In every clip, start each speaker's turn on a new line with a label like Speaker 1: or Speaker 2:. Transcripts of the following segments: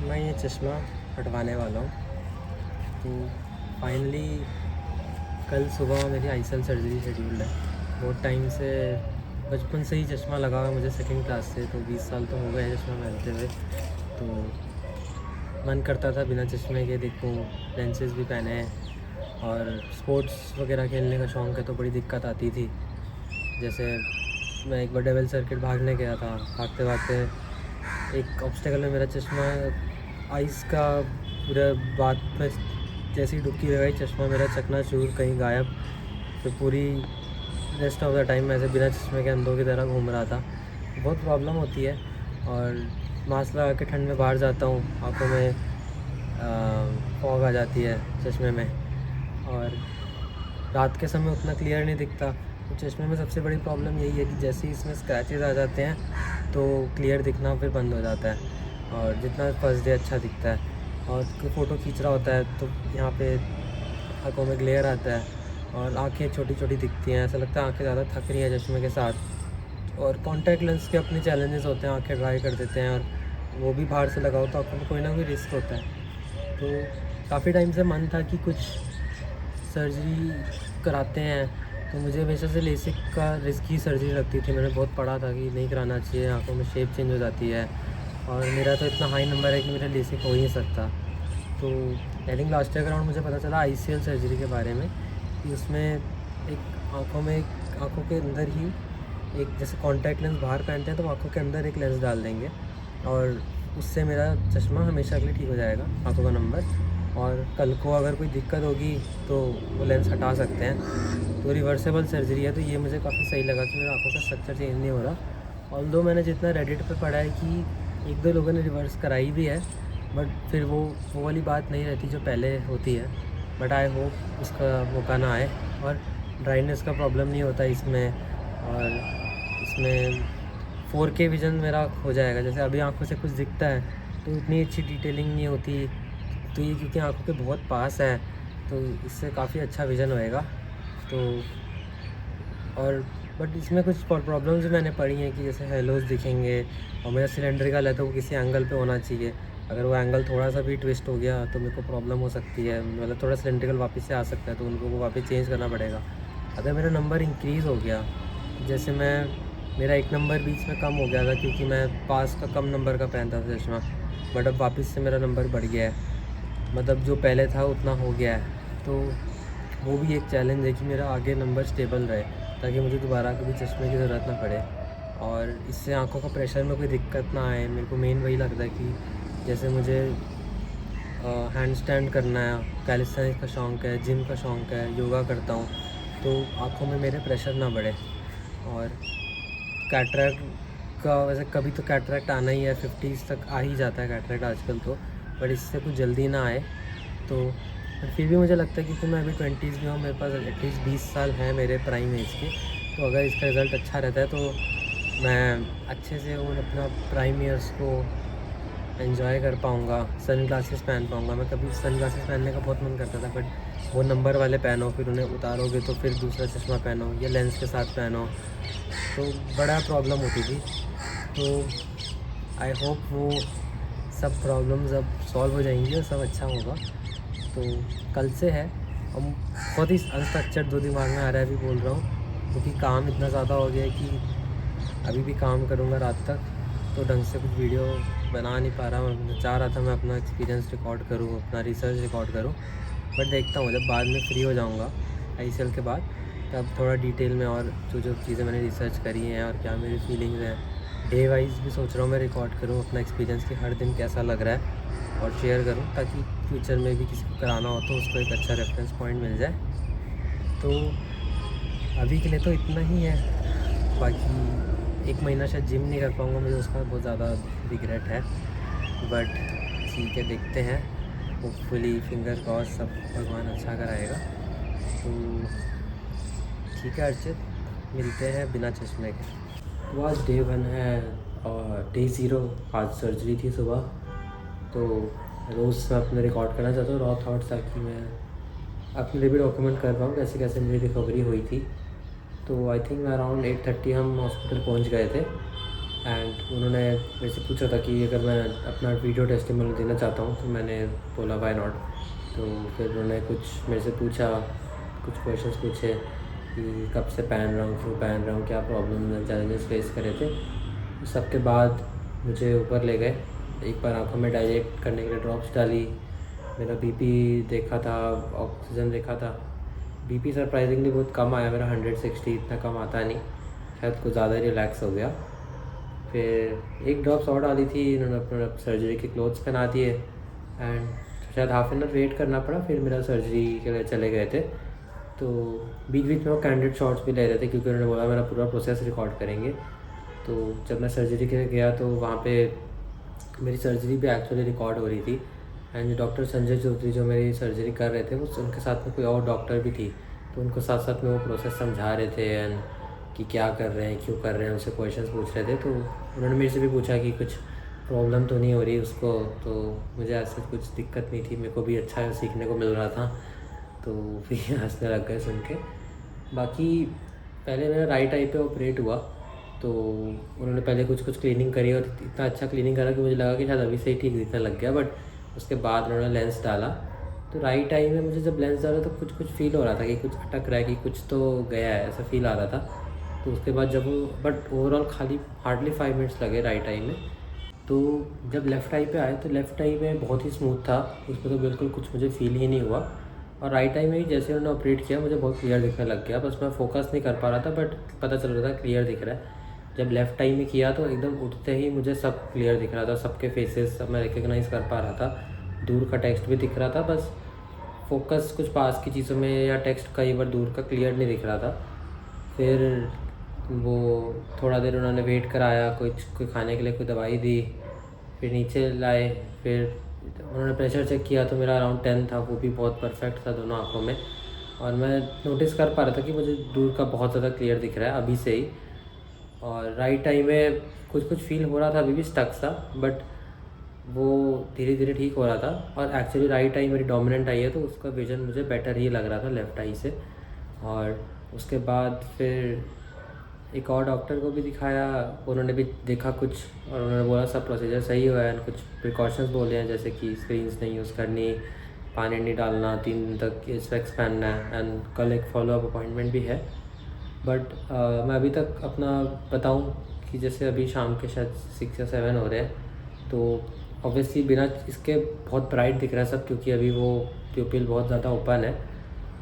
Speaker 1: मैं ये चश्मा हटवाने वाला हूँ। तो फाइनली कल सुबह मेरी आईसेल सर्जरी शेड्यूल्ड है। बहुत टाइम से, बचपन से ही चश्मा लगा हुआ मुझे, सेकंड क्लास से, तो 20 साल तो हो गए हैं चश्मा पहनते हुए। तो मन करता था बिना चश्मे के देखूँ, लेंसेज भी पहने हैं। और स्पोर्ट्स वगैरह खेलने का शौक़ है तो बड़ी दिक्कत आती थी। जैसे मैं एक बार डेविल सर्किट भागने गया था, भागते भागते एक ऑब्स्टेकल में मेरा चश्मा आइस का पूरा बात में जैसी डुबकी लगाई, चश्मा मेरा चकनाचूर, कहीं गायब। फिर पूरी रेस्ट ऑफ द टाइम मैं ऐसे बिना चश्मे के अंधों की तरह घूम रहा था। बहुत प्रॉब्लम होती है। और मास्क लगा के ठंड में बाहर जाता हूँ, आँखों में फॉग आ जाती है चश्मे में, और रात के समय उतना क्लियर नहीं दिखता। तो चश्मे में सबसे बड़ी प्रॉब्लम यही है कि जैसे ही इसमें स्क्रैचेस आ जाते हैं तो क्लियर दिखना फिर बंद हो जाता है, और जितना फर्स्ट डे अच्छा दिखता है। और कोई फ़ोटो खींच रहा होता है तो यहाँ पे आँखों में ग्लेयर आता है और आँखें छोटी छोटी दिखती हैं, ऐसा लगता है आँखें ज़्यादा थक रही हैं चश्मे के साथ। और कॉन्टैक्ट लेंस के अपने चैलेंजेस होते हैं, आँखें ड्राई कर देते हैं, और वो भी बाहर से लगाओ तो आँखों में कोई ना कोई रिस्क होता है। तो काफ़ी टाइम से मन था कि कुछ सर्जरी कराते हैं, तो मुझे हमेशा से लेसिक का रिस्क ही सर्जरी लगती थी। मैंने बहुत पढ़ा था कि नहीं कराना चाहिए, आँखों में शेप चेंज हो जाती है, और मेरा तो इतना हाई नंबर है कि मेरा लेसिक हो ही नहीं सकता। तो I think last year around मुझे पता चला आईसीएल सर्जरी के बारे में, कि उसमें एक आँखों के अंदर ही एक, जैसे कॉन्टैक्ट लेंस बाहर पहनते हैं तो आँखों के अंदर एक लेंस डाल देंगे, और उससे मेरा चश्मा हमेशा के लिए ठीक हो जाएगा, आँखों का नंबर। और कल को अगर कोई दिक्कत होगी तो वो लेंस हटा सकते हैं। तो रिवर्सेबल सर्जरी है, तो ये मुझे काफ़ी सही लगा कि मेरा आँखों का स्ट्रक्चर चेंज नहीं हो रहा। ऑल्दो मैंने जितना रेडिट पे पढ़ा है कि एक दो लोगों ने रिवर्स कराई भी है, बट फिर वो वाली बात नहीं रहती जो पहले होती है। बट आई होप उसका मौका ना आए, और ड्राइनेस का प्रॉब्लम नहीं होता इसमें। और इसमें 4K विज़न मेरा हो जाएगा। जैसे अभी आँखों से कुछ दिखता है तो उतनी अच्छी डिटेलिंग नहीं होती, तो ये क्योंकि आँखों के बहुत पास है तो इससे काफ़ी अच्छा विज़न होएगा। तो और बट इसमें कुछ प्रॉब्लम्स भी मैंने पढ़ी हैं कि जैसे हेलोज दिखेंगे, और मेरा सिलेंड्रिकल है तो वो किसी एंगल पे होना चाहिए। अगर वो एंगल थोड़ा सा भी ट्विस्ट हो गया तो मेरे को प्रॉब्लम हो सकती है, मतलब थोड़ा सिलेंड्रिकल वापस से आ सकता है, तो उनको वो वापस चेंज करना पड़ेगा। अगर मेरा नंबर इंक्रीज़ हो गया, जैसे मेरा एक नंबर बीच में कम हो गया था क्योंकि मैं पास का कम नंबर का पहनता था चश्मा, बट अब वापस से मेरा नंबर बढ़ गया है, मतलब जो पहले था उतना हो गया है। तो वो भी एक चैलेंज है कि मेरा आगे नंबर स्टेबल रहे, ताकि मुझे दोबारा कभी चश्मे की ज़रूरत ना पड़े, और इससे आँखों का प्रेशर में कोई दिक्कत ना आए। मेरे को मेन वही लगता है कि जैसे मुझे हैंड स्टैंड करना है, कैलिस्थेनिक्स का शौक़ है, जिम का शौक़ है, योगा करता हूँ, तो आँखों में मेरे प्रेशर ना बढ़े। और कैटरैक्ट का वैसे कभी तो कैटरैक्ट आना ही है, 50s तक आ ही जाता है कैटरैक्ट आजकल तो, बट इससे कुछ जल्दी ना आए। तो बट फिर भी मुझे लगता है कि मैं अभी 20s में हूँ, मेरे पास एटलीस्ट 20 साल हैं मेरे प्राइम एज के, तो अगर इसका रिज़ल्ट अच्छा रहता है तो मैं अच्छे से उन अपना प्राइम ईयर्स को एंजॉय कर पाऊँगा, सन ग्लासेस पहन पाऊँगा। मैं कभी सन ग्लासेस पहनने का बहुत मन करता था, बट वो नंबर वाले पहनो, फिर उन्हें उतारोगे तो फिर दूसरा चश्मा पहनो, या लेंस के साथ पहनो, तो बड़ा प्रॉब्लम होती थी। तो आई होप वो सब प्रॉब्लम्स अब सॉल्व हो जाएंगी और सब अच्छा होगा। तो कल से है, हम बहुत ही अनस्ट्रक्चर्ड दो दिमाग में आ रहा है, अभी बोल रहा हूँ, क्योंकि काम इतना ज़्यादा हो गया है कि अभी भी काम करूँगा रात तक, तो ढंग से कुछ वीडियो बना नहीं पा रहा। मैं चाह रहा था मैं अपना एक्सपीरियंस रिकॉर्ड करूँ, अपना रिसर्च रिकॉर्ड करूँ, बट देखता हूँ जब बाद में फ्री हो जाऊँगा आईसीएल के बाद, तब थोड़ा डिटेल में और जो चीज़ें मैंने रिसर्च करी हैं और क्या मेरी फीलिंग्स हैं, डे वाइज भी सोच रहा हूँ मैं रिकॉर्ड करूँ अपना एक्सपीरियंस कि हर दिन कैसा लग रहा है, और शेयर करूँ, ताकि फ्यूचर में भी किसी को कराना हो तो उसको एक अच्छा रेफरेंस पॉइंट मिल जाए। तो अभी के लिए तो इतना ही है। बाकी 1 महीना शायद जिम नहीं कर पाऊँगा, मुझे उसका बहुत ज़्यादा रिग्रेट है, बट ठीक है, देखते हैं। होपफुली फिंगर क्रॉस, सब भगवान अच्छा कराएगा। तो ठीक है अर्चित, मिलते हैं बिना चश्मे के। तो आज डे 1 है, और डे 0 आज सर्जरी थी सुबह। तो रोज़ मैं अपने रिकॉर्ड करना चाहता हूँ रॉ थॉट्स, ताकि मैं अपने लिए भी डॉक्यूमेंट कर पाऊँ कैसे कैसे मेरी रिकवरी हुई थी। तो आई थिंक अराउंड 8:30 हम हॉस्पिटल पहुँच गए थे, एंड उन्होंने मेरे से पूछा था कि अगर मैं अपना वीडियो टेस्टिमोनियल देना चाहता हूँ, तो मैंने बोला व्हाई नॉट। तो फिर उन्होंने कुछ मेरे से पूछा, कुछ क्वेश्चंस पूछे कि कब से पहन रहा हूँ, क्यों पहन रहा हूँ, क्या प्रॉब्लम चैलेंजेस फेस करे थे। उस सब के बाद मुझे ऊपर ले गए, एक बार आँखों में डायरेक्ट करने के लिए ड्रॉप्स डाली, मेरा बीपी देखा था, ऑक्सीजन देखा था। बीपी सरप्राइजिंगली बहुत कम आया मेरा, 160, इतना कम आता नहीं, शायद कुछ ज़्यादा रिलैक्स हो गया। फिर एक ड्रॉप्स और डाली थी, इन्होंने अपना सर्जरी के क्लोथ्स पहना दिए एंड शायद हाफ एन आवर वेट करना पड़ा, फिर मेरा सर्जरी के लिए चले गए थे। तो बीच बीच में वो कैंडिड शॉट्स भी ले रहे थे, क्योंकि उन्होंने बोला मेरा पूरा प्रोसेस रिकॉर्ड करेंगे। तो जब मैं सर्जरी के लिए गया तो वहाँ पे मेरी सर्जरी भी एक्चुअली रिकॉर्ड हो रही थी एंड डॉक्टर संजय चौधरी जो मेरी सर्जरी कर रहे थे, वो उनके साथ में कोई और डॉक्टर भी थी, तो उनको साथ साथ में वो प्रोसेस समझा रहे थे एंड कि क्या कर रहे हैं, क्यों कर रहे हैं, उनसे क्वेश्चंस पूछ रहे थे। तो उन्होंने मेरे से भी पूछा कि कुछ प्रॉब्लम तो नहीं हो रही उसको, तो मुझे ऐसे कुछ दिक्कत नहीं थी, मेरे को भी अच्छा सीखने को मिल रहा था। तो फिर हंसने लग गए सुन के। बाकी पहले मेरा राइट आई पे ऑपरेट हुआ, तो उन्होंने पहले कुछ कुछ क्लीनिंग करी और इतना अच्छा क्लीनिंग करा कि मुझे लगा कि शायद अभी से ही ठीक दिखने लग गया। बट उसके बाद उन्होंने लेंस डाला, तो राइट आई में मुझे जब लेंस डाला तो कुछ कुछ फील हो रहा था कि कुछ अटक रहा है, कि कुछ तो गया है, ऐसा फील आ रहा था। तो उसके बाद जब वो, बट ओवरऑल खाली हार्डली 5 मिनट्स लगे राइट आई में। तो जब लेफ़्ट आई पे आए तो लेफ़्ट आई में बहुत ही स्मूथ था, उसमें तो बिल्कुल कुछ मुझे फील ही नहीं हुआ। और राइट आई में ही जैसे उन्होंने ऑपरेट किया मुझे बहुत क्लियर दिखने लग गया, बस मैं फोकस नहीं कर पा रहा था, बट पता चल रहा था क्लियर दिख रहा है। जब लेफ़्ट आई में किया तो एकदम उठते ही मुझे सब क्लियर दिख रहा था, सबके फेसेस सब मैं रिकग्नाइज़ कर पा रहा था, दूर का टेक्स्ट भी दिख रहा था, बस फोकस कुछ पास की चीज़ों में या टेक्स्ट कई बार दूर का क्लियर नहीं दिख रहा था। फिर वो थोड़ा देर उन्होंने वेट कराया, कोई खाने के लिए कोई दवाई दी, फिर नीचे लाए, फिर उन्होंने प्रेशर चेक किया तो मेरा अराउंड 10 था, वो भी बहुत परफेक्ट था दोनों आँखों में। और मैं नोटिस कर पा रहा था कि मुझे दूर का बहुत ज़्यादा क्लियर दिख रहा है अभी से ही। और राइट आई में कुछ कुछ फील हो रहा था, अभी भी स्टक सा, बट वो धीरे धीरे ठीक हो रहा था। और एक्चुअली राइट आई मेरी डोमिनेंट आई है, तो उसका विज़न मुझे बेटर ही लग रहा था लेफ़्ट आई से। और उसके बाद फिर एक और डॉक्टर को भी दिखाया, उन्होंने भी देखा कुछ और उन्होंने बोला सब प्रोसीजर सही हुआ है, कुछ प्रिकॉशंस बोले हैं जैसे कि स्क्रीन्स नहीं यूज़ करनी, पानी नहीं डालना, 3 दिन तक स्पेक्स पहनना है एंड कल एक फॉलोअप अपॉइंटमेंट भी है। बट मैं अभी तक अपना बताऊं कि जैसे अभी शाम के शायद 6 या 7 हो रहे हैं, तो ऑब्वियसली बिना इसके बहुत ब्राइट दिख रहा है सब, क्योंकि अभी वो प्यूपिल बहुत ज़्यादा ओपन है,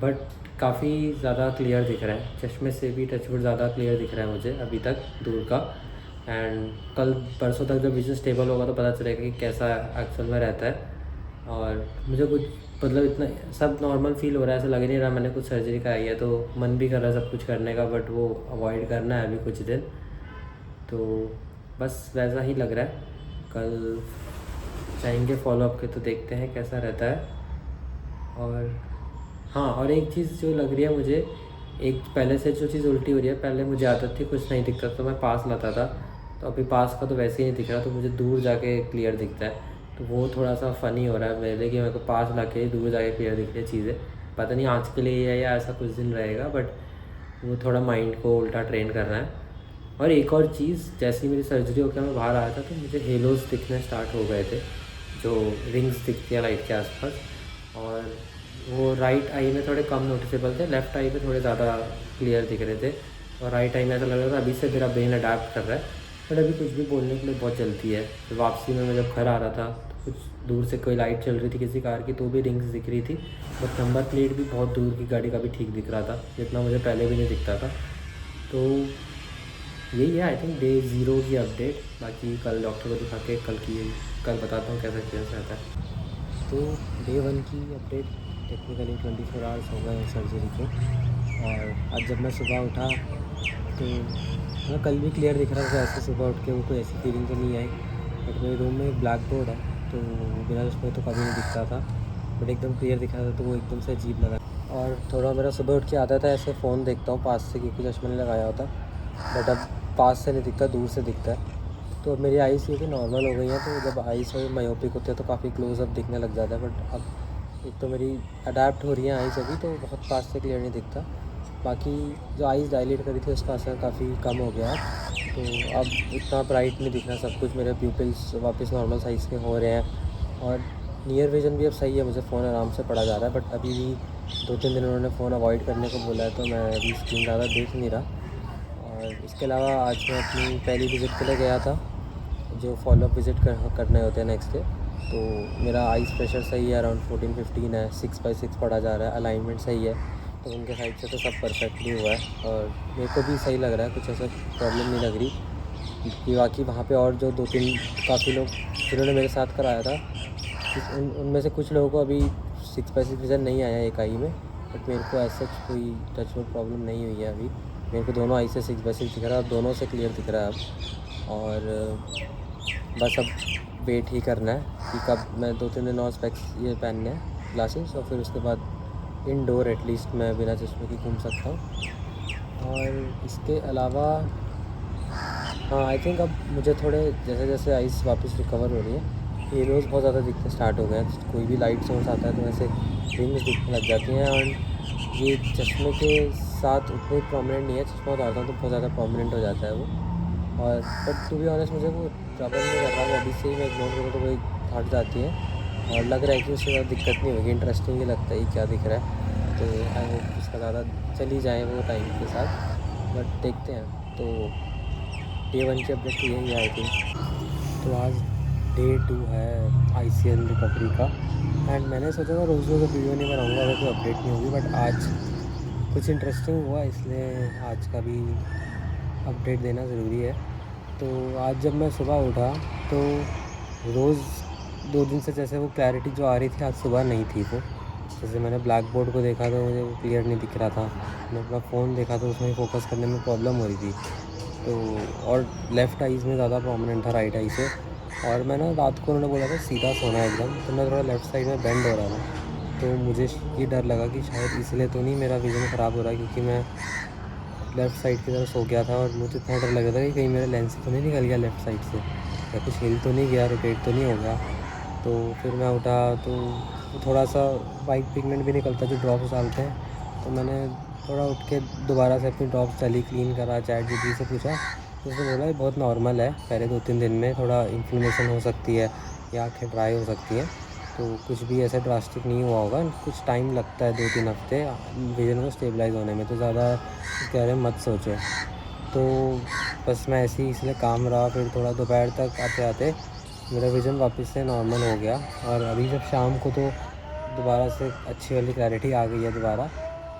Speaker 1: बट काफ़ी ज़्यादा क्लियर दिख रहा है, चश्मे से भी टचवुड ज़्यादा क्लियर दिख रहा है मुझे अभी तक दूर का। एंड कल परसों तक जब विजन स्टेबल होगा तो पता चलेगा कि कैसा एक्चुअल में रहता है। और मुझे कुछ मतलब इतना सब नॉर्मल फील हो रहा है, ऐसा लग नहीं रहा मैंने कुछ सर्जरी कराई है, तो मन भी कर रहा है सब कुछ करने का, बट वो अवॉइड करना है अभी कुछ दिन, तो बस वैसा ही लग रहा है। कल जाएंगे फॉलोअप के तो देखते हैं कैसा रहता है। और हाँ, और एक चीज़ जो लग रही है मुझे, एक पहले से जो चीज़ उल्टी हो रही है, पहले मुझे आदत थी कुछ नहीं दिखता तो मैं पास लाता था, तो अभी पास का तो वैसे ही नहीं दिख रहा, तो मुझे दूर जाके क्लियर दिखता है। तो वो थोड़ा सा फ़नी हो रहा है मेरे लिए कि मेरे को पास ला के दूर जाके क्लियर दिख रही है चीज़ें। पता नहीं आज के लिए है या ऐसा कुछ दिन रहेगा, बट वो थोड़ा माइंड को उल्टा ट्रेन कर रहा है। और एक और चीज़, जैसे ही मेरी सर्जरी होकर मैं बाहर आया था तो मुझे हेलोज दिखने स्टार्ट हो गए थे, जो रिंग्स दिखती है लाइट के आसपास, और वो राइट आई में थोड़े कम नोटिसेबल थे, लेफ़्ट आई पे थोड़े ज़्यादा क्लियर दिख रहे थे। और राइट आई में ऐसा लग रहा था अभी से मेरा ब्रेन अडाप्ट कर रहा है, बट अभी कुछ भी बोलने के लिए बहुत जल्दी है। तो वापसी में मैं जब घर आ रहा था तो कुछ दूर से कोई लाइट चल रही थी किसी कार की, तो भी रिंग्स दिख रही थी, बट नंबर प्लेट भी बहुत दूर की गाड़ी का भी ठीक दिख रहा था, जितना मुझे पहले भी नहीं दिखता था। तो यही है आई थिंक डे 0 की अपडेट। बाकी कल डॉक्टर को दिखा के कल बताता हूँ कैसा एक्सपीरियंस रहता है। तो डे 1 की अपडेट, टेक्निकली 24 आवर्स हो गए सर्जरी के। और आज जब मैं सुबह उठा तो मैं कल भी क्लियर दिख रहा था, ऐसे सुबह उठ के वो कोई ऐसी फीलिंग तो नहीं आई। बट मेरे रूम में एक ब्लैक बोर्ड है, तो बिना उसमें तो कभी नहीं दिखता था, बट एकदम क्लियर दिख रहा था, तो वो एकदम से अजीब लगा। और थोड़ा मेरा सुबह उठ के आदत है ऐसे फ़ोन देखता हूँ पास से, क्योंकि चश्मा नहीं लगाया होता, बट अब पास से नहीं दिखता, दूर से दिखता है। तो अब मेरी आइज़ ये कि नॉर्मल हो गई हैं, तो जब आइज़ मायोपिक होते हैं तो काफ़ी क्लोज अप दिखने लग जाता है। बट अब एक तो मेरी अडेप्ट हो रही है आइज़ अभी, तो बहुत पास से क्लियर नहीं दिखता। बाकी जो आइज़ डायलेट करी थी उसका असर काफ़ी कम हो गया है। तो अब इतना ब्राइट नहीं दिख रहा, सब कुछ मेरे प्यूपिल्स वापस नॉर्मल साइज़ के हो रहे हैं और नियर विज़न भी अब सही है, मुझे फ़ोन आराम से पढ़ा जा रहा है। बट अभी भी 2-3 दिन उन्होंने फ़ोन अवॉइड करने को बोला है, तो मैं अभी स्क्रीन ज़्यादा देख नहीं रहा। और इसके अलावा आज मैं अपनी पहली विज़िट के लिए गया था, जो फॉलोअप विज़िट करने होते हैं नेक्स्ट डे। तो मेरा आइस प्रेशर सही है, अराउंड 14-15 है, 6/6 पढ़ा जा रहा है, अलाइनमेंट सही है। तो उनके साइड से तो सब परफेक्टली हुआ है और मेरे को भी सही लग रहा है, कुछ ऐसा प्रॉब्लम नहीं लग रही। कि बाकी वहाँ पे और जो 2-3 काफ़ी लोग जिन्होंने मेरे साथ कराया था, उनमें से कुछ लोगों को अभी 6/6 विज़न नहीं आया एक आई में, बट मेरे को ऐसा कोई टचवुड प्रॉब्लम नहीं हुई है अभी। मेरे को दोनों आई से 6/6 दिख रहा है और दोनों से क्लियर दिख रहा है अब। और बस अब वेट ही करना है कि कब मैं 2-3 दिन और स्पेक्स ये पहनने हैं ग्लासेस, और फिर उसके बाद इनडोर एटलीस्ट मैं बिना चश्मे के घूम सकता हूँ। और इसके अलावा हाँ, आई थिंक अब मुझे थोड़े जैसे जैसे आइस वापस रिकवर हो रही है, हेलोज बहुत ज़्यादा दिखने स्टार्ट हो गए हैं। कोई भी लाइट सोर्स आता है तो ऐसे रिंग्स दिखने लग जाती हैं और ये चश्मे के साथ उतने प्रोमिनेंट नहीं है, चश्मा उतारता हूँ तो बहुत ज़्यादा प्रोमिनेंट हो जाता है वो। और बट टू बी ऑनेस्ट मुझे वो ट्रबल नहीं कर रहा, वो अभी से ही मैं इग्नोर करूँ तो वही हट जाती है और लग रहा है कि उससे ज़्यादा दिक्कत नहीं होगी। इंटरेस्टिंग ही लगता है क्या दिख रहा है, तो आई होप उसका ज़्यादा चली जाए वो टाइम के साथ, बट देखते हैं। तो डे 1 की अपडेट तो यही है आई थिंक। तो आज डे 2 है ICL रिकवरी का, एंड मैंने सोचा था रोज़ रोज़ वीडियो नहीं बनाऊंगा अगर कोई अपडेट नहीं होगी, बट आज कुछ इंटरेस्टिंग हुआ इसलिए आज का भी अपडेट देना ज़रूरी है। तो आज जब मैं सुबह उठा तो रोज़ 2 दिन से जैसे वो क्लैरिटी जो आ रही थी आज सुबह नहीं थी वो। जैसे मैंने ब्लैक बोर्ड को देखा तो मुझे वो क्लियर नहीं दिख रहा था, मैंने अपना फ़ोन देखा तो उसमें फ़ोकस करने में प्रॉब्लम हो रही थी। तो और लेफ़्ट आइज़ में ज़्यादा प्रोमिनेंट था राइट आई से। और मैं ना रात को उन्होंने बोला था सीधा सोना एकदम, तो मैं थोड़ा लेफ़्ट साइड में बेंड हो रहा था, तो मुझे ये डर लगा कि शायद इसलिए तो नहीं मेरा विज़न ख़राब हो रहा है, क्योंकि मैं लेफ़्ट साइड की तरफ सो गया था और मुझे इतना डर लग रहा था कि कहीं मेरा लेंस तो नहीं निकल गया लेफ़्ट साइड से, या कुछ हिल तो नहीं गया, रोटेट तो नहीं हो गया। तो फिर मैं उठा तो थोड़ा सा वाइट पिगमेंट भी निकलता जो ड्रॉप्स डालते हैं, तो मैंने थोड़ा उठ के दोबारा से अपनी ड्रॉप्स डाली, क्लीन करा, ChatGPT से पूछा तो उसने बोला ये बहुत नॉर्मल है, पहले 2-3 दिन में थोड़ा इन्फ्लेमेशन हो सकती है या आँखें ड्राई हो सकती हैं, तो कुछ भी ऐसा ड्रास्टिक नहीं हुआ होगा, कुछ टाइम लगता है 2-3 हफ्ते विज़न को स्टेबलाइज़ होने में, तो ज़्यादा कह रहे मत सोचो। तो बस मैं ऐसे ही इसलिए काम रहा, फिर थोड़ा दोपहर तक आते आते मेरा विज़न वापस से नॉर्मल हो गया और अभी जब शाम को तो दोबारा से अच्छी वाली क्लैरिटी आ गई है दोबारा।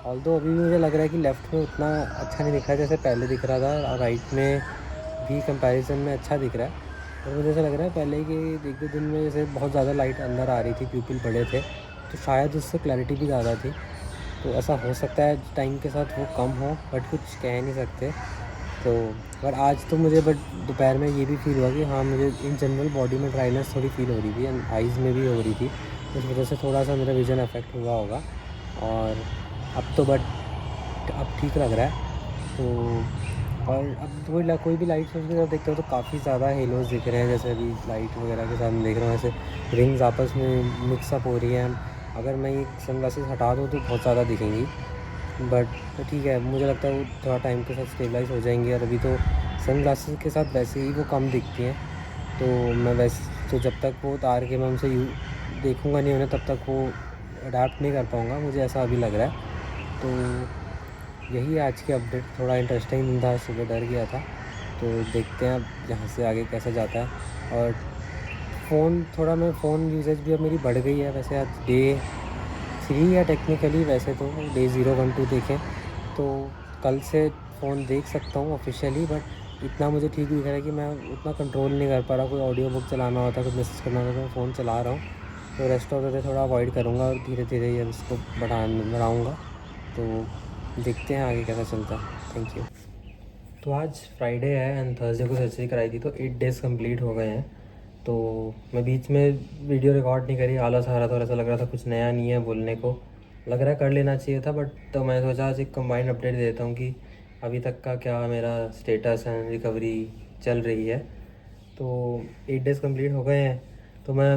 Speaker 1: ऑल्दो अभी भी मुझे लग रहा है कि लेफ़्ट में उतना अच्छा नहीं दिख रहा है जैसे पहले दिख रहा था, और राइट में भी कंपैरिजन में अच्छा दिख रहा है। और मुझे ऐसा लग रहा है पहले के 1-2 दिन में जैसे बहुत ज़्यादा लाइट अंदर आ रही थी, प्यूपिल बड़े थे, तो शायद उससे क्लैरिटी भी ज़्यादा थी। तो ऐसा हो सकता है टाइम के साथ वो कम हो, बट कुछ कह नहीं सकते। तो पर आज तो मुझे बट दोपहर में ये भी फ़ील हुआ कि हाँ, मुझे इन जनरल बॉडी में ड्राइनेस थोड़ी फ़ील हो रही थी एंड आइज़ में भी हो रही थी, उस वजह से थोड़ा सा मेरा विज़न अफेक्ट हुआ होगा। और अब तो बट अब ठीक लग रहा है। तो और अब कोई भी लाइट सोर्स के साथ देखते हो तो काफ़ी ज़्यादा हेलोज़ दिख रहे हैं, जैसे अभी लाइट वगैरह के साथ मैं देख रहा हूँ ऐसे रिंग्स आपस में मिक्सअप हो रही हैं। अगर मैं ये सनग्लासेस हटा दूँ तो बहुत ज़्यादा दिखेंगी, बट तो ठीक है, मुझे लगता है वो थोड़ा टाइम के साथ स्टेबलाइज़ हो जाएंगी। और अभी तो सनग्लासेस के साथ वैसे ही वो कम दिखती हैं, तो मैं वैसे तो जब तक वो उतार के मैं उनसे देखूँगा नहीं उन्हें, तब तक वो अडाप्ट नहीं कर पाऊँगा, मुझे ऐसा अभी लग रहा है। तो यही आज की अपडेट, थोड़ा इंटरेस्टिंग दिन था, सुबह डर गया था, तो देखते हैं अब यहाँ से आगे कैसा जाता है। और मैं फ़ोन यूसेज भी अब मेरी बढ़ गई है, वैसे आज डे 3 है टेक्निकली, वैसे तो डे 0, 1, 2 देखें तो कल से फ़ोन देख सकता हूँ ऑफिशियली, बट इतना मुझे ठीक दिख रहा है कि मैं उतना कंट्रोल नहीं कर पा रहा। कोई ऑडियो बुक चलाना होता है, कुछ मैसेज करना होता है, तो मैं फ़ोन चला रहा हूँ, तो रेस्ट ऑफ द डे थोड़ा अवॉइड करूँगा और धीरे धीरे ये इसको बढ़ाऊँगा। तो देखते हैं आगे कैसा चलता है। Thank you. तो आज फ्राइडे है एंड थर्सडे को सर्जरी कराई थी, तो 8 डेज़ कंप्लीट हो गए हैं। तो मैं बीच में वीडियो रिकॉर्ड नहीं करी, आलस आ रहा था और ऐसा लग रहा था कुछ नया नहीं है बोलने को, लग रहा है कर लेना चाहिए था, बट तो मैं सोचा आज एक कंबाइंड अपडेट देता हूँ कि अभी तक का क्या मेरा स्टेटस एंड रिकवरी चल रही है। तो 8 डेज़ कंप्लीट हो गए हैं, तो मैं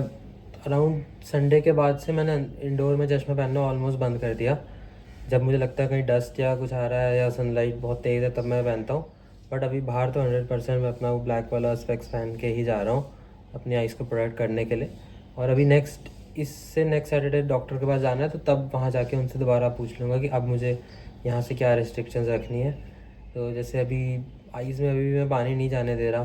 Speaker 1: अराउंड संडे के बाद से मैंने इंडोर में चश्मा पहनना ऑलमोस्ट बंद कर दिया। जब मुझे लगता है कहीं डस्ट या कुछ आ रहा है या सनलाइट बहुत तेज़ है तब मैं पहनता हूँ, बट अभी बाहर तो 100% मैं अपना वो ब्लैक वाला स्पेक्स पहन के ही जा रहा हूँ अपनी आइज़ को प्रोटेक्ट करने के लिए। और अभी इससे नेक्स्ट सैटरडे डॉक्टर के पास जाना है, तो तब वहाँ जाके उनसे दोबारा पूछ लूँगा कि अब मुझे यहाँ से क्या रिस्ट्रिक्शंस रखनी है। तो जैसे अभी आइज़ में अभी भी मैं पानी नहीं जाने दे रहा,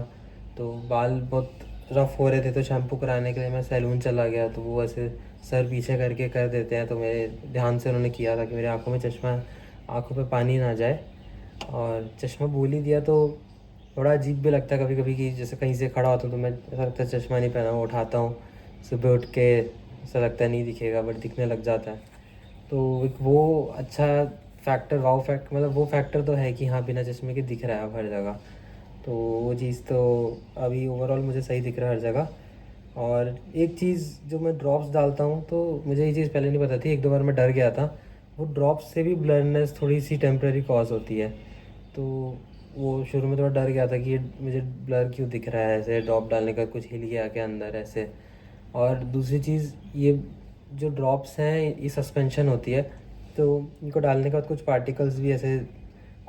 Speaker 1: तो बाल बहुत रफ़ हो रहे थे तो शैम्पू कराने के लिए मैं सैलून चला गया, तो वो ऐसे सर पीछे करके कर देते हैं, तो मेरे ध्यान से उन्होंने किया था कि मेरी आँखों पे पानी ना जाए। और चश्मा बोल ही दिया तो थोड़ा अजीब भी लगता है कभी कभी कि जैसे कहीं से खड़ा होता हूँ तो मैं ऐसा लगता है चश्मा नहीं पहना हुआ, उठाता हूँ सुबह उठ के, ऐसा लगता है नहीं दिखेगा बट दिखने लग जाता है। तो एक वो अच्छा फैक्टर, वाव फैक्ट, मतलब वो फैक्टर तो है कि हाँ बिना चश्मे के दिख रहा है अब हर जगह। तो वो चीज़ तो अभी ओवरऑल मुझे सही दिख रहा है हर जगह। और एक चीज़ जो मैं ड्रॉप्स डालता हूँ, तो मुझे ये चीज़ पहले नहीं पता थी, एक दो बार मैं डर गया था। वो ड्रॉप्स से भी ब्लरनेस थोड़ी सी टेम्प्रेरी कॉज होती है, तो वो शुरू में थोड़ा डर गया था कि ये मुझे ब्लर क्यों दिख रहा है, ऐसे ड्रॉप डालने का कुछ हिल गया के अंदर ऐसे। और दूसरी चीज़, ये जो ड्रॉप्स हैं ये सस्पेंशन होती है, तो इनको डालने के बाद कुछ पार्टिकल्स भी ऐसे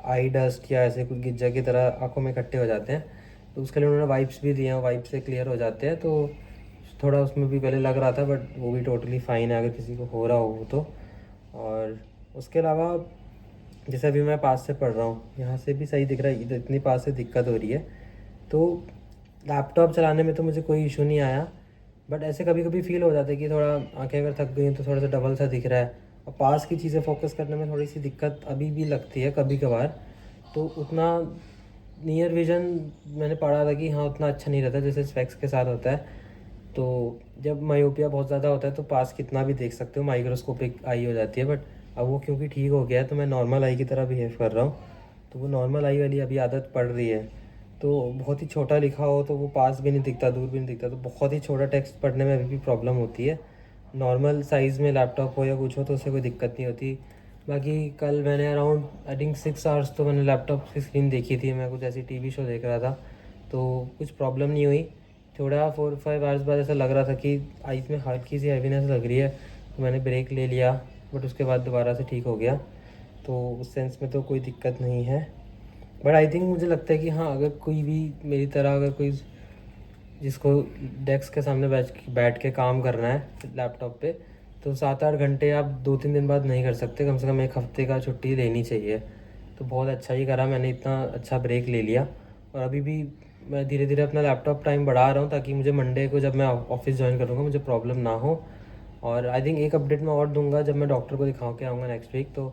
Speaker 1: आई डस्ट या ऐसे कुछ गिज्जा की तरह आंखों में इकट्ठे हो जाते हैं, तो उसके लिए उन्होंने वाइप्स भी दिए हैं, वाइप से क्लियर हो जाते हैं। तो थोड़ा उसमें भी पहले लग रहा था बट वो भी टोटली फ़ाइन है अगर किसी को हो रहा हो तो। और उसके अलावा जैसे अभी मैं पास से पढ़ रहा हूँ, यहाँ से भी सही दिख रहा है, इतनी पास से दिक्कत हो रही है। तो लैपटॉप चलाने में तो मुझे कोई इशू नहीं आया, बट ऐसे कभी कभी फ़ील हो जाता है कि थोड़ा आंखें अगर थक गई हैं तो थोड़ा सा डबल सा दिख रहा है, और पास की चीज़ें फोकस करने में थोड़ी सी दिक्कत अभी भी लगती है कभी कभार। तो उतना नियर विज़न मैंने पढ़ा था कि हाँ उतना अच्छा नहीं रहता जैसे स्पेक्स के साथ होता है। तो जब मायोपिया बहुत ज़्यादा होता है तो पास कितना भी देख सकते हो, माइक्रोस्कोपिक आई हो जाती है। बट अब वो क्योंकि ठीक हो गया है तो मैं नॉर्मल आई की तरह बिहेव कर रहा हूँ, तो वो नॉर्मल आई वाली अभी आदत पड़ रही है। तो बहुत ही छोटा लिखा हो तो वो पास भी नहीं दिखता, दूर भी नहीं दिखता, तो बहुत ही छोटा टेक्स्ट पढ़ने में अभी भी प्रॉब्लम होती है। नॉर्मल साइज़ में लैपटॉप हो या कुछ हो तो उससे कोई दिक्कत नहीं होती। बाकी कल मैंने अराउंड आई थिंक 6 आवर्स तो मैंने लैपटॉप की स्क्रीन देखी थी, मैं कुछ ऐसी टीवी शो देख रहा था, तो कुछ प्रॉब्लम नहीं हुई। थोड़ा 4-5 आवर्स बाद ऐसा लग रहा था कि आइज़ में हल्की सी हैवीनेस लग रही है, तो मैंने ब्रेक ले लिया, बट उसके बाद दोबारा से ठीक हो गया। तो उस सेंस में तो कोई दिक्कत नहीं है। बट आई थिंक मुझे लगता है कि हाँ अगर कोई भी मेरी तरह अगर कोई जिसको डेस्क के सामने बैठ के काम करना है लैपटॉप पे, तो 7-8 घंटे आप 2-3 दिन बाद नहीं कर सकते, कम से कम एक हफ़्ते का छुट्टी लेनी चाहिए। तो बहुत अच्छा ही करा मैंने, इतना अच्छा ब्रेक ले लिया। और अभी भी मैं धीरे धीरे अपना लैपटॉप टाइम बढ़ा रहा हूँ ताकि मुझे मंडे को जब मैं ऑफिस ज्वाइन करूँगा मुझे प्रॉब्लम ना हो। और आई थिंक एक अपडेट मैं और दूंगा जब मैं डॉक्टर को दिखा के आऊँगा नेक्स्ट वीक, तो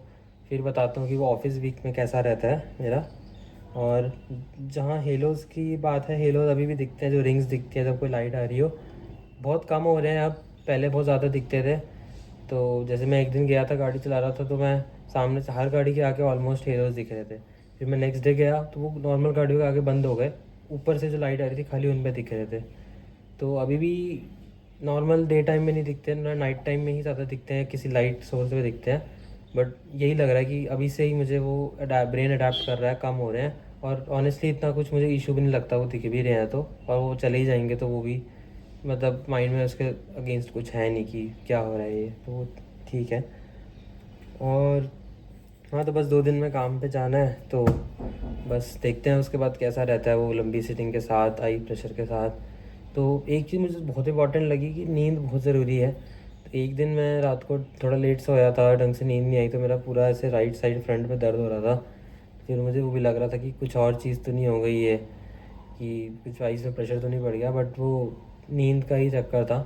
Speaker 1: फिर बताता हूँ कि वो ऑफिस वीक में कैसा रहता है मेरा। और जहाँ हेलोज़ की बात है, हेलोज़ अभी भी दिखते हैं, जो रिंग्स दिखती है जब कोई लाइट आ रही हो, बहुत कम हो रहे हैं अब, पहले बहुत ज़्यादा दिखते थे। तो जैसे मैं एक दिन गया था गाड़ी चला रहा था, तो मैं सामने से हर गाड़ी के आगे ऑलमोस्ट हेलोज़ दिख रहे थे। फिर मैं नेक्स्ट डे गया तो वो नॉर्मल गाड़ियों के आगे बंद हो गए, ऊपर से जो लाइट आ रही थी खाली उन पर दिख रहे थे। तो अभी भी नॉर्मल डे टाइम में नहीं दिखते, ना नाइट टाइम में ही ज़्यादा दिखते हैं, किसी लाइट सोर्स में दिखते हैं। बट यही लग रहा है कि अभी से ही मुझे वो ब्रेन अडाप्ट कर रहा है, कम हो रहे हैं। और ऑनेस्टली इतना कुछ मुझे इशू भी नहीं लगता, वो दिख भी रहे हैं तो, और वो चले ही जाएंगे तो वो भी मतलब माइंड में उसके अगेंस्ट कुछ है नहीं कि क्या हो रहा है ये, तो वो ठीक है। और हाँ, तो बस 2 दिन में काम पे जाना है, तो बस देखते हैं उसके बाद कैसा रहता है वो लंबी सिटिंग के साथ, आई प्रेशर के साथ। तो एक चीज़ मुझे बहुत इंपॉर्टेंट लगी कि नींद बहुत ज़रूरी है। तो एक दिन मैं रात को थोड़ा लेट सोया था, ढंग से नींद नहीं आई, तो मेरा पूरा ऐसे राइट साइड फ्रंट में दर्द हो रहा था। फिर मुझे वो भी लग रहा था कि कुछ और चीज़ तो नहीं हो गई है, कि कुछ आइज़ में प्रेशर तो नहीं पड़ गया, बट वो नींद का ही चक्कर था।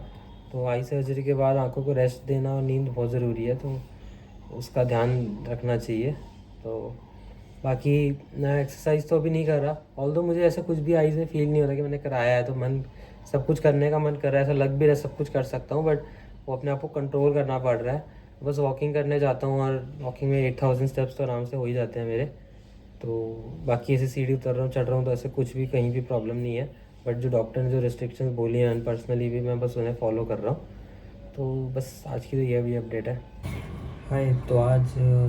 Speaker 1: तो आई सर्जरी के बाद आंखों को रेस्ट देना और नींद बहुत ज़रूरी है, तो उसका ध्यान रखना चाहिए। तो बाकी मैं एक्सरसाइज तो अभी नहीं कर रहा, ऑल्दो मुझे ऐसा कुछ भी आइज़ में फील नहीं होता कि मैंने कराया है, तो मन सब कुछ करने का मन कर रहा है, ऐसा लग भी रहा है सब कुछ कर सकता हूँ, बट वो अपने आप को कंट्रोल करना पड़ रहा है। बस वॉकिंग करने जाता हूँ और वॉकिंग में 8000 स्टेप्स तो आराम से हो ही जाते हैं मेरे। तो बाकी ऐसे सीढ़ी उतर रहा हूँ, चढ़ रहा हूँ, तो ऐसे कुछ भी कहीं भी प्रॉब्लम नहीं है। बट जो डॉक्टर ने जो रिस्ट्रिक्शंस बोली हैं पर्सनली भी मैं बस उन्हें फॉलो कर रहा हूँ। तो बस आज की तो ये भी अपडेट है। हाय, तो आज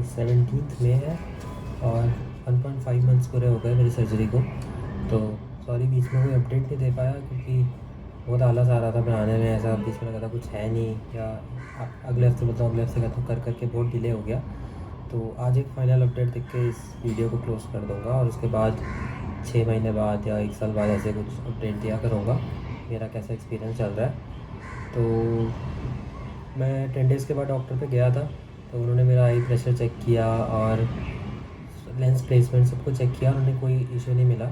Speaker 1: 17 मई है और 1.5 मंथ्स पूरे हो गए मेरी सर्जरी को। तो सॉरी बीच में कोई अपडेट नहीं दे पाया क्योंकि बहुत आलस आ रहा था बनाने में, ऐसा बीच में लगा था कुछ है नहीं, या अगले हफ्ते बताऊँ, अगले हफ्ते कहता हूँ, कर करके बहुत डिले हो गया। तो आज एक फ़ाइनल अपडेट देख के इस वीडियो को क्लोज़ कर दूँगा और उसके बाद 6 महीने बाद या 1 साल बाद ऐसे कुछ अपडेट दिया करूँगा मेरा कैसा एक्सपीरियंस चल रहा है। तो मैं 10 डेज़ के बाद डॉक्टर पे गया था, तो उन्होंने मेरा आई प्रेशर चेक किया और लेंस प्लेसमेंट सबको चेक किया, उन्होंने कोई इशू नहीं मिला।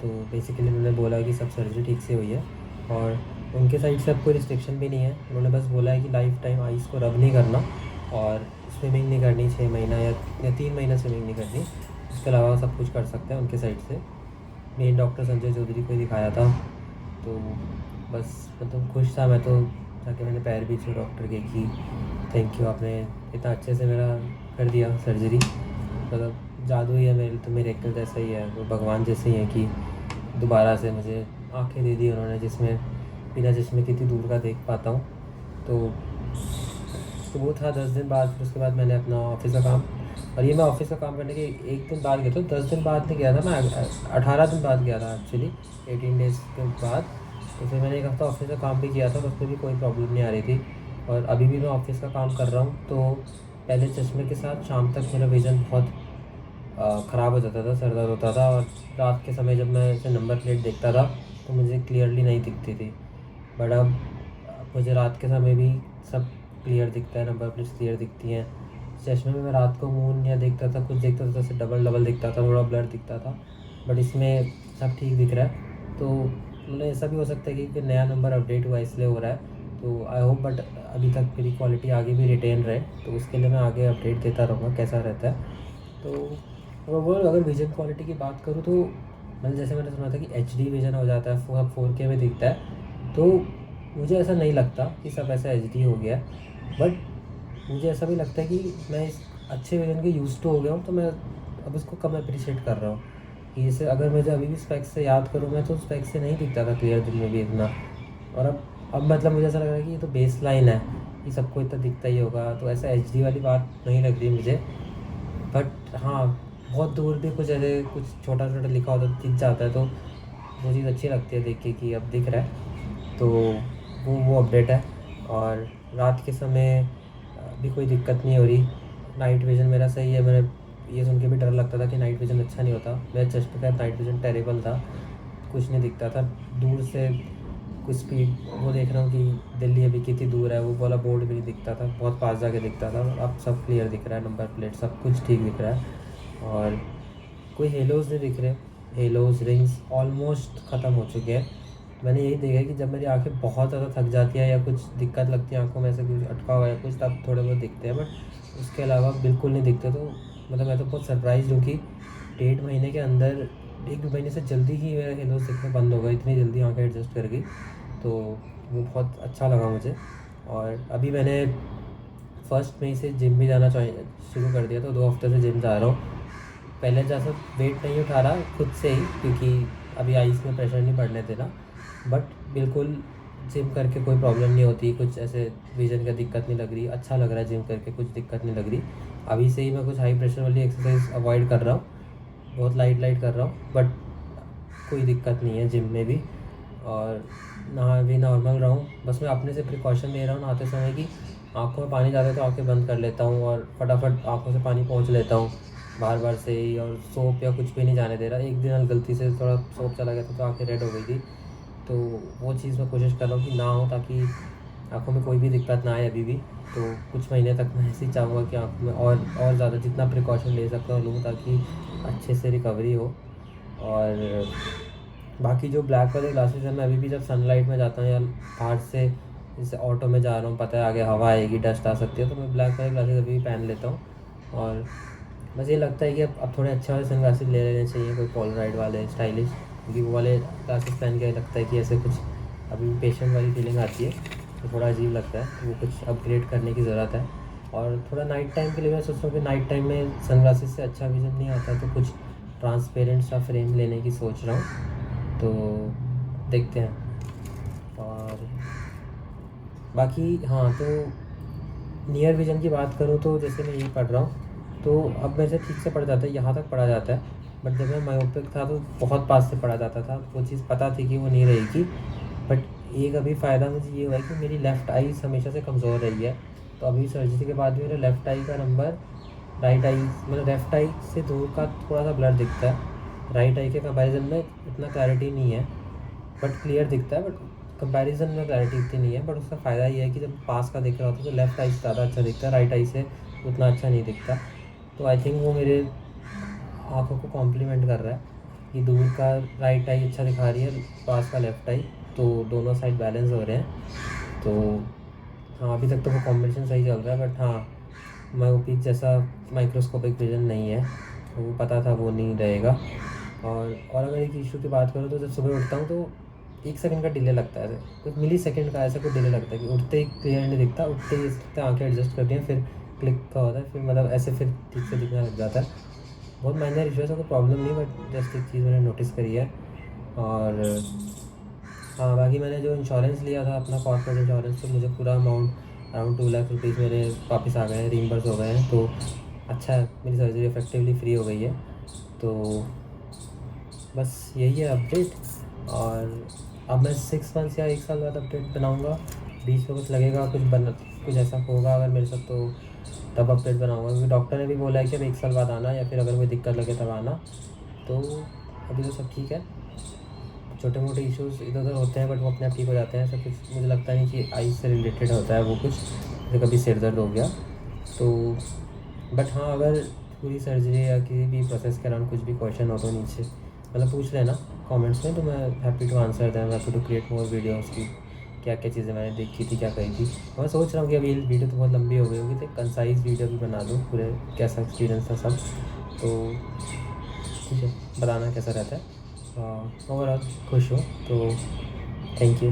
Speaker 1: तो बेसिकली उन्होंने बोला कि सब सर्जरी ठीक से हुई है और उनके साइड से अब कोई रिस्ट्रिक्शन भी नहीं है। उन्होंने बस बोला है कि लाइफ टाइम आइज़ को रब नहीं करना और स्विमिंग नहीं करनी 6 महीना या 3 महीना स्विमिंग नहीं करनी, इसके अलावा सब कुछ कर सकते हैं उनके साइड से। मेन डॉक्टर संजय चौधरी को ही दिखाया था, तो बस मतलब खुश था मैं तो, जाके मैंने पैर भी छू डॉक्टर के कि थैंक यू, आपने इतना अच्छे से मेरा कर दिया सर्जरी। मतलब जादू ही है मेरे, तो मेरे एक जैसा ही है, वो भगवान जैसे ही है कि दोबारा से मुझे आंखें दे दी उन्होंने जिसमें बिना चश्मे कितनी दूर का देख पाता हूँ। तो वो था 10 दिन बाद। फिर उसके बाद मैंने अपना ऑफिस का काम, और ये मैं ऑफिस का काम करने के 1 दिन बाद गया था, 10 दिन बाद नहीं गया था मैं, 18 दिन बाद गया था एक्चुअली, 18 डेज़ के बाद। तो फिर मैंने 1 हफ़्ता ऑफिस का काम भी किया था, उसमें भी कोई प्रॉब्लम नहीं आ रही थी। और अभी भी मैं ऑफिस का काम कर रहा हूँ, तो पहले चश्मे के साथ शाम तक मेरा विज़न बहुत ख़राब हो जाता था, सर दर्द होता था, और रात के समय जब मैं ऐसे नंबर प्लेट देखता था तो मुझे क्लियरली नहीं दिखती थी। बट अब मुझे रात के समय भी सब क्लियर दिखता है, नंबर प्लेट्स क्लियर दिखती हैं। चश्मे में मैं रात को मून या देखता था, कुछ देखता था तो ऐसे डबल डबल दिखता था, थोड़ा ब्लर दिखता था, बट इसमें सब ठीक दिख रहा है। तो मतलब ऐसा भी हो सकता है कि नया नंबर अपडेट हुआ इसलिए हो रहा है। तो आई होप बट अभी तक मेरी क्वालिटी आगे भी रिटेन रहे, तो उसके लिए मैं आगे अपडेट देता रहूँगा कैसा रहता है। तो ओवरऑल अगर विजन क्वालिटी की बात करूँ तो मतलब जैसे मैंने सुना था कि HD विजन हो जाता है, 4K में दिखता है, तो मुझे ऐसा नहीं लगता कि सब ऐसा HD हो गया है। बट मुझे ऐसा भी लगता है कि मैं इस अच्छे विजन के यूज़ टू हो गया हूँ, तो मैं अब इसको कम अप्रिशिएट कर रहा हूँ कि जैसे अगर मुझे अभी भी स्पेक्स से याद करूँ, मैं तो स्पेक्स से नहीं दिखता था क्लियर दिन में भी इतना, और अब मतलब मुझे ऐसा लग रहा है कि ये तो बेस लाइन है कि सबको इतना दिखता ही होगा, तो ऐसा HD वाली बात नहीं लग रही मुझे। बट हाँ, बहुत दूर भी कुछ ऐसे कुछ छोटा छोटा लिखा होता तो दिख जाता है, तो वो चीज़ अच्छी लगती है देख के कि अब दिख रहा है। तो वो अपडेट है। और रात के समय भी कोई दिक्कत नहीं हो रही, नाइट विज़न मेरा सही है। मैंने ये सुन के भी डर लगता था कि नाइट विज़न अच्छा नहीं होता, मेरा चश्मे का नाइट विज़न टेरेबल था, कुछ नहीं दिखता था। दूर से कुछ स्पीड वो देख रहा हूँ कि दिल्ली अभी कितनी दूर है, वो वाला बोर्ड भी नहीं दिखता था, बहुत पास जाके दिखता था। अब सब क्लियर दिख रहा है, नंबर प्लेट सब कुछ ठीक दिख रहा है, और कोई हेलोज़ नहीं दिख रहे। हेलोज़ रिंग्स ऑलमोस्ट ख़त्म हो चुके हैं। मैंने यही देखा है कि जब मेरी आंखें बहुत ज़्यादा थक जाती हैं या कुछ दिक्कत लगती है आंखों में, ऐसे कुछ अटका हुआ है कुछ, तब थोड़े बहुत दिखते हैं, बट उसके अलावा बिल्कुल नहीं दिखते। तो मतलब मैं तो बहुत सरप्राइज़ हूँ कि 1.5 महीने के अंदर, 1 महीने से जल्दी ही मेरा हेलोज़ दिखना बंद हो गया, इतनी जल्दी आंखें एडजस्ट कर गई। तो वो बहुत अच्छा लगा मुझे। और अभी मैंने 1 मई से जिम भी जाना शुरू कर दिया, तो 2 हफ्ते से जिम जा रहा हूँ। पहले जैसा वेट नहीं उठा रहा खुद से ही, क्योंकि अभी आइस में प्रेशर नहीं पड़ने देना, बट बिल्कुल जिम करके कोई प्रॉब्लम नहीं होती, कुछ ऐसे विज़न का दिक्कत नहीं लग रही, अच्छा लग रहा है जिम करके, कुछ दिक्कत नहीं लग रही। अभी से ही मैं कुछ हाई प्रेशर वाली एक्सरसाइज अवॉइड कर रहा हूँ, बहुत लाइट लाइट कर रहा हूँ, बट कोई दिक्कत नहीं है जिम में भी। और नहा भी नॉर्मल रहा हूँ, बस मैं अपने से प्रिकॉशन ले रहा हूँ नहाते समय कि आँखों में पानी जाता है तो आँखें बंद कर लेता हूँ और फटाफट आँखों से पानी पहुँच लेता हूँ बार बार से ही, और सोप या कुछ भी नहीं जाने दे रहा। एक दिन गलती से थोड़ा सोप चला गया था तो आँखें रेड हो गई थी, तो वो चीज़ मैं कोशिश कर रहा हूँ कि ना हो, ताकि आँखों में कोई भी दिक्कत ना आए अभी भी। तो कुछ महीने तक मैं ऐसे ही चाहूँगा कि आँखों में और ज़्यादा जितना प्रिकॉशन ले सकता हूँ लूँ, ताकि अच्छे से रिकवरी हो। और बाकी जो ब्लैक वाले ग्लासेस हैं, मैं अभी भी जब सनलाइट में जाता हूँ या बाहर से जैसे ऑटो में जा रहा हूँ, पता है आगे हवा आएगी, डस्ट आ सकती है, तो मैं ब्लैक वाले ग्लासेस अभी भी पहन लेता हूँ। और बस ये लगता है कि अब थोड़े अच्छे वाले सन ग्लासेस ले लेने चाहिए, कोई पोलराइड वाले स्टाइलिश, क्योंकि वो वाले ग्लासेस पहन के लगता है कि ऐसे कुछ अभी पेशेंट वाली फीलिंग आती है, तो थोड़ा अजीब लगता है, तो वो कुछ अपग्रेड करने की ज़रूरत है। और थोड़ा नाइट टाइम के लिए मैं सोच रहा हूँ कि नाइट टाइम में सन ग्लासेस से अच्छा विजन नहीं आता, तो कुछ ट्रांसपेरेंट सा फ्रेम लेने की सोच रहा हूँ, तो देखते हैं। और बाकी हाँ, तो नियर विज़न की बात करूँ तो जैसे मैं यही पढ़ रहा हूँ, तो अब मेरे से ठीक से पढ़ जाता है, यहाँ तक पढ़ा जाता है। बट जब मैं मायोपिक था तो बहुत पास से पढ़ा जाता था, वो चीज़ पता थी कि वो नहीं रहेगी। बट एक अभी फ़ायदा मुझे ये हुआ है कि मेरी लेफ़्ट आई हमेशा से कमज़ोर रही है, तो अभी सर्जरी के बाद मेरे लेफ़्ट आई का नंबर राइट आई मतलब लेफ़्ट आई से दूर का थोड़ा सा ब्लर दिखता है, राइट आई के कंपैरिजन में इतना क्लैरिटी नहीं है, बट क्लियर दिखता है, बट कंपैरिजन में क्लैरिटी इतनी नहीं है। बट उसका फ़ायदा ये है कि जब पास का दिख रहा होता है तो लेफ़्ट आई से ज़्यादा अच्छा दिखता है, राइट आई से उतना अच्छा नहीं दिखता। तो आई थिंक वो मेरे आँखों को कॉम्प्लीमेंट कर रहा है कि दूर का राइट आई अच्छा दिखा रही है, पास का लेफ़्ट आई, तो दोनों साइड बैलेंस हो रहे हैं। तो हाँ, अभी तक तो वो कॉम्बिनेशन सही चल रहा है, बट हाँ, मायोपिक जैसा माइक्रोस्कोपिक विजन नहीं है, तो वो पता था वो नहीं रहेगा। और अगर एक इशू की बात करूँ तो जब सुबह उठता हूँ तो 1 सेकंड का डिले लगता है, कुछ मिली सेकंड का ऐसा कुछ डिले लगता है कि उठते ही क्लियर नहीं दिखता, उठते ही इससे आँखें एडजस्ट करती हैं, फिर क्लिक का होता है, फिर मतलब ऐसे फिर ठीक से दिखने लग जाता है। बहुत माइनर इशू है, ऐसा कोई प्रॉब्लम नहीं, बट जस्ट एक चीज़ मैंने नोटिस करी है। और हाँ, बाकी मैंने जो इंश्योरेंस लिया था अपना कॉर्पोरेट इंश्योरेंस, तो मुझे पूरा अमाउंट अराउंड 2 लाख रुपीज़ मेरे वापस आ गए हैं, रीइंबर्स हो गए हैं। तो अच्छा है, मेरी सर्जरी इफेक्टिवली फ्री हो गई है। तो बस यही है अपडेट। और अब मैं 6 मंथ्स या 1 साल बाद अपडेट बनाऊँगा, बीच में कुछ लगेगा, कुछ ऐसा होगा अगर मेरे साथ, तो तब अपडेट बनाऊँगा, क्योंकि डॉक्टर ने भी बोला है कि अब 1 साल बाद आना, या फिर अगर कोई दिक्कत लगे तब आना। तो अभी तो सब ठीक है, छोटे मोटे इश्यूज़ इधर उधर होते हैं, बट वो अपने आप ठीक हो जाते हैं। ऐसा कुछ मुझे लगता नहीं कि आई से रिलेटेड होता है वो कुछ, जैसे कभी सिर दर्द हो गया तो। बट हाँ, अगर पूरी सर्जरी या किसी भी प्रोसेस के दौरान कुछ भी क्वेश्चन हो तो नीचे मतलब पूछ लेना कमेंट्स में, तो मैं happy to answer them, happy to create more videos की क्या क्या चीज़ें मैंने देखी थी, क्या कही थी। मैं सोच रहा हूँ कि अभी वीडियो तो बहुत लंबी हो गई होगी, तो एक कंसाइज वीडियो भी बना दूँ पूरे कैसा एक्सपीरियंस था सब। तो ठीक है, बताना कैसा रहता है। ओवरऑल खुश हो तो थैंक यू।